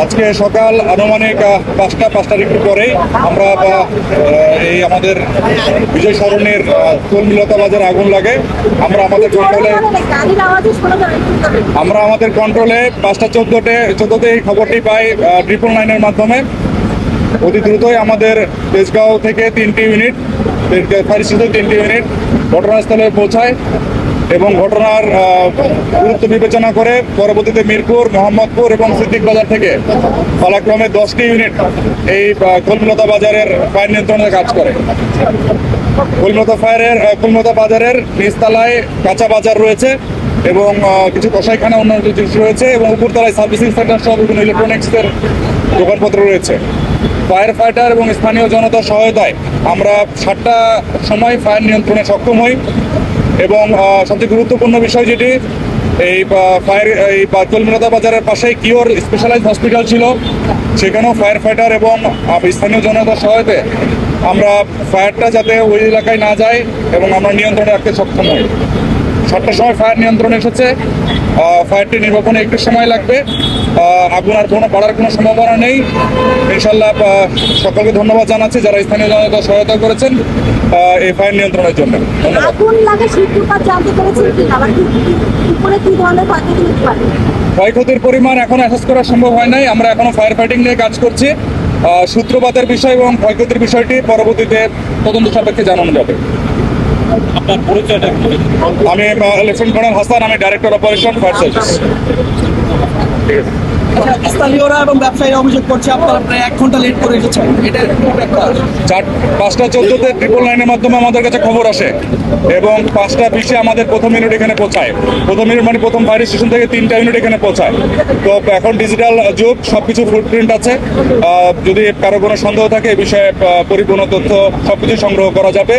আজকে সকাল আনুমানিক 5টার একটু পরেই আমরা এই আমাদের বিজয় সরণির কলমিলতা বাজারে আগুন লাগে। আমরা আমাদের কন্ট্রোলে 5টা 14তে এই খবরটি পাই 999-এর মাধ্যমে। অতি দ্রুতই আমাদের তেজগাঁও থেকে 3টি ইউনিট, ফায়ার স্টেশন 3টি ইউনিট ঘটনাস্থলে পৌঁছায় এবং ঘটনার গুরুত্ব বিবেচনা করে পরবর্তীতে মিরপুর, মোহাম্মদপুর এবং সিদ্দিক বাজার থেকে পালাক্রমে 10টি ইউনিট এই কলমিলতা বাজারের ফায়ার নিয়ন্ত্রণে কাজ করে। কলমিলতা বাজারের নিচতলায় কাঁচা বাজার রয়েছে এবং কিছু কসাইখানা অন্যান্য জিনিস রয়েছে এবং উপরতলায় সার্ভিসিং সেন্টার সহ বিভিন্ন ইলেকট্রনিক্সের দোকানপত্র রয়েছে। ফায়ার ফাইটার এবং স্থানীয় জনতার সহায়তায় আমরা 7টার সময় ফায়ার নিয়ন্ত্রণে সক্ষম হই এবং সবচেয়ে গুরুত্বপূর্ণ বিষয় যেটি, এই কলমিলতা বাজারের পাশেই কিওর স্পেশালাইজড হসপিটাল ছিল, সেখানেও ফায়ার ফাইটার এবং স্থানীয় জনতার সহায়তায় আমরা ফায়ারটা যাতে ওই এলাকায় না যায় এবং আমরা নিয়ন্ত্রণে রাখতে সক্ষম হই। 7টার সময় ফায়ার নিয়ন্ত্রণে এসেছে। ফায়ারটি নির্বাপনে একটু সময় লাগবে। আগুন আর বাড়ার কোনো সম্ভাবনা নেই। ইনশাল্লাহ সকলকে ধন্যবাদ জানাচ্ছি যারা স্থানীয় জনতা সহায়তা করেছেন এই ফায়ার নিয়ন্ত্রণের জন্য। ক্ষয়ক্ষতির পরিমাণ এখন অ্যাসেস করা সম্ভব হয় নাই। আমরা এখনো ফায়ার ফাইটিং নিয়ে কাজ করছি। সূত্রপাতের বিষয় এবং ক্ষয়ক্ষতির বিষয়টি পরবর্তীতে তদন্ত সাপেক্ষে জানানো যাবে। আপনার পরিচয়টা? আমি লেফটেন্যান্ট কর্নেল হাসান, আমি ডাইরেক্টর অপারেশন ফায়ার সার্ভিস। স্থানীয়রা এবং ব্যবসায়ীরা অভিযোগ করছে আপনারা প্রায় 1 ঘন্টা লেট করে এসেছেন। এটা 5টা 14তে 999-এর মাধ্যমে আমাদের কাছে খবর আসে এবং 5টা 20-এ আমাদের প্রথম ইউনিট এখানে পৌঁছায়। প্রথম ইউনিট মানে প্রথম ফায়ার স্টেশন থেকে 3টা ইউনিট এখানে পৌঁছায়। তো এখন ডিজিটাল যুগ, সবকিছু ফুটপ্রিন্ট আছে। যদি কারো কোনো সন্দেহ থাকে এ বিষয়ে পরিপূর্ণ তথ্য সবকিছু সংগ্রহ করা যাবে।